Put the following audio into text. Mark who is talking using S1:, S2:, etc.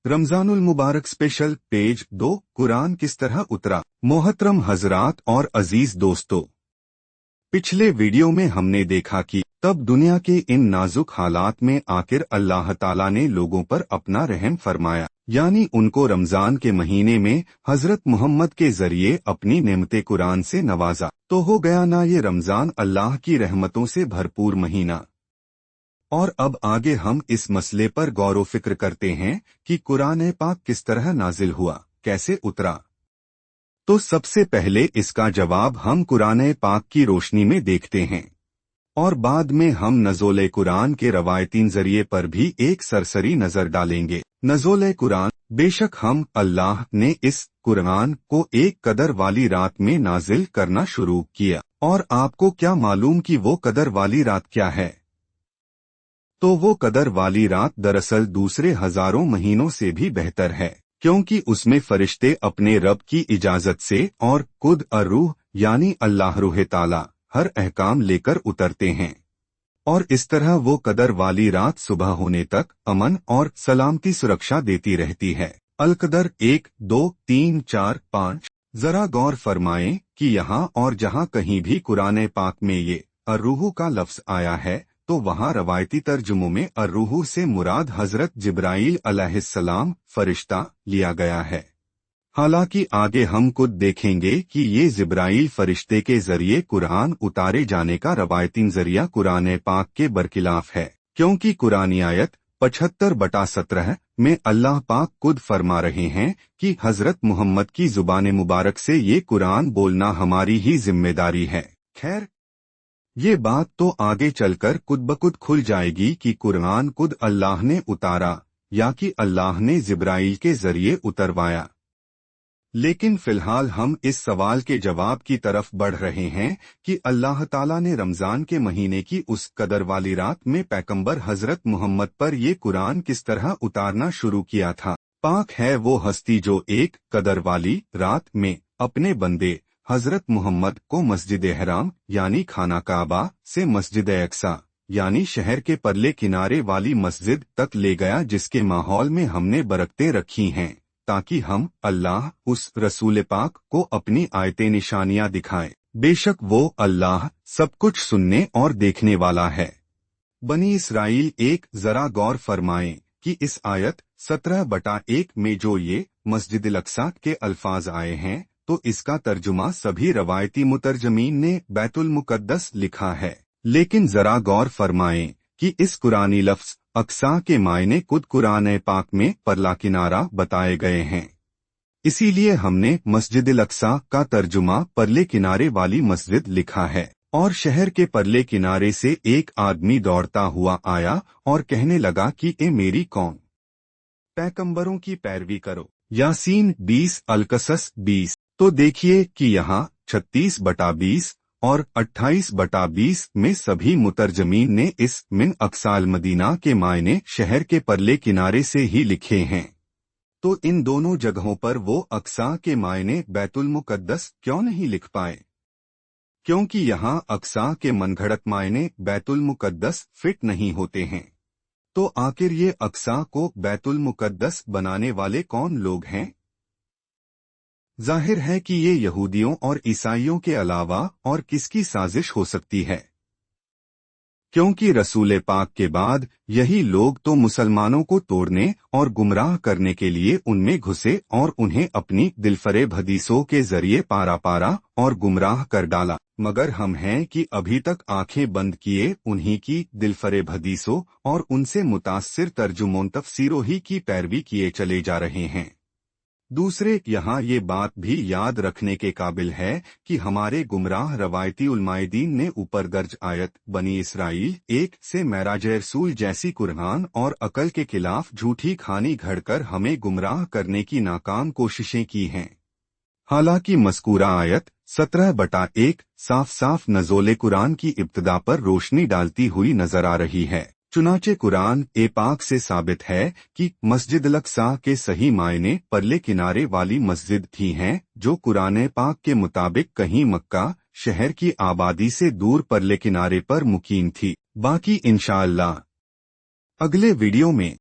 S1: रमजानुल मुबारक special page 2 Quran किस तरह उतरा। मोहतरम हजरात और अजीज दोस्तों, पिछले वीडियो में हमने देखा कि तब दुनिया के इन नाजुक हालात में आखिर अल्लाह ताला ने लोगों पर अपना रहम फरमाया, यानी उनको रमजान के महीने में हजरत मोहम्मद के जरिए अपनी नेमते कुरान से नवाजा। तो हो गया ना ये रमजान अल्लाह की रहमतों से भरपूर महीना। और अब आगे हम इस मसले पर गौर व फिक्र करते हैं कि कुरान पाक किस तरह नाजिल हुआ, कैसे उतरा। तो सबसे पहले इसका जवाब हम कुरान पाक की रोशनी में देखते हैं और बाद में हम नज़ोल कुरान के रवायती जरिए पर भी एक सरसरी नजर डालेंगे। नज़ोल कुरान, बेशक हम अल्लाह ने इस कुरान को एक कदर वाली रात में नाजिल करना शुरू किया। और आपको क्या मालूम कि वो कदर वाली रात क्या है? तो वो कदर वाली रात दरअसल दूसरे हजारों महीनों से भी बेहतर है, क्योंकि उसमें फरिश्ते अपने रब की इजाजत से और खुद रूह यानी अल्लाह रूह ताला हर अहकाम लेकर उतरते हैं। और इस तरह वो कदर वाली रात सुबह होने तक अमन और सलामती सुरक्षा देती रहती है। अलकदर 1, 2, 3, 4, 5। जरा गौर फरमाएं कि यहाँ और जहाँ कहीं भी कुरान पाक में ये अर्रूह का लफ्ज आया है तो वहाँ रवायती तर्जुमों में अर्रूह से मुराद हजरत जिब्राईल अलैहिस्सलाम फरिश्ता लिया गया है। हालांकि आगे हम खुद देखेंगे कि ये जिब्राईल फरिश्ते के जरिए कुरान उतारे जाने का रवायती जरिया कुरान पाक के बरखिलाफ है, क्योंकि कुरानी आयत 75/17 में अल्लाह पाक खुद फरमा रहे हैं कि हजरत मोहम्मद की जुबान मुबारक से ये कुरान बोलना हमारी ही जिम्मेदारी है। खैर, ये बात तो आगे चलकर खुद ब खुद खुल जाएगी कि कुरान खुद अल्लाह ने उतारा या कि अल्लाह ने जिब्राईल के जरिए उतरवाया। लेकिन फिलहाल हम इस सवाल के जवाब की तरफ बढ़ रहे हैं कि अल्लाह ताला ने रमजान के महीने की उस कदर वाली रात में पैगंबर हजरत मोहम्मद पर ये कुरान किस तरह उतारना शुरू किया था। पाक है वो हस्ती जो एक कदर वाली रात में अपने बंदे हजरत मोहम्मद को मस्जिद हराम यानी खाना काबा से मस्जिद अक्सा यानी शहर के परले किनारे वाली मस्जिद तक ले गया, जिसके माहौल में हमने बरकतें रखी हैं ताकि हम अल्लाह उस रसूल पाक को अपनी आयतें निशानियां दिखाएं। बेशक वो अल्लाह सब कुछ सुनने और देखने वाला है। बनी इसराइल 1, जरा गौर फरमाएं कि इस आयत 17/1 में जो ये मस्जिद अक्सा के अल्फाज आए हैं तो इसका तर्जुमा सभी रवायती मुतरजमीन ने बैतुल मुकद्दस लिखा है। लेकिन जरा गौर फरमाएं कि इस कुरानी लफ्ज अक्सा के मायने खुद कुरान पाक में परला किनारा बताए गए हैं। इसीलिए हमने मस्जिद अक्सा का तर्जुमा परले किनारे वाली मस्जिद लिखा है। और शहर के परले किनारे से एक आदमी दौड़ता हुआ आया और कहने लगा कि ए मेरी कौम, पैगंबरों की पैरवी करो। यासीन 20, अलकसस 20। तो देखिए कि यहाँ 36/20 और 28/20 में सभी मुतरजमीन ने इस मिन अक्साल मदीना के मायने शहर के परले किनारे से ही लिखे हैं। तो इन दोनों जगहों पर वो अक्सा के मायने बैतुल मुकद्दस क्यों नहीं लिख पाए? क्योंकि यहाँ अक्सा के मनगढ़ंत मायने बैतुल मुकद्दस फिट नहीं होते हैं। तो आखिर ये अक्सा को बैतुल मुकद्दस बनाने वाले कौन लोग हैं? जाहिर है कि ये यहूदियों और ईसाइयों के अलावा और किसकी साजिश हो सकती है, क्योंकि रसूल पाक के बाद यही लोग तो मुसलमानों को तोड़ने और गुमराह करने के लिए उनमें घुसे और उन्हें अपनी दिलफरेब हदीसों के जरिए पारा पारा और गुमराह कर डाला। मगर हम हैं कि अभी तक आंखें बंद किए उन्हीं की दिलफरेब हदीसों और उनसे मुतासिर तर्जुमों तफसीरों ही की पैरवी किए चले जा रहे हैं। दूसरे, यहाँ ये बात भी याद रखने के काबिल है कि हमारे गुमराह रवायती उलमाएदीन ने ऊपर दर्ज आयत बनी इसराइल 1 से मेराज रसूल जैसी कुरान और अकल के खिलाफ झूठी कहानी घड़कर हमें गुमराह करने की नाकाम कोशिशें की हैं। हालांकि मज़कूरा आयत 17/1 साफ साफ नज़ोल कुरान की इब्तिदा पर रोशनी डालती हुई नजर आ रही है। चुनाचे कुरान पाक से साबित है कि मस्जिद अक्सा के सही मायने परले किनारे वाली मस्जिद थी हैं, जो कुरान पाक के मुताबिक कहीं मक्का शहर की आबादी से दूर परले किनारे पर मुकीम थी। बाकी इंशाअल्लाह अगले वीडियो में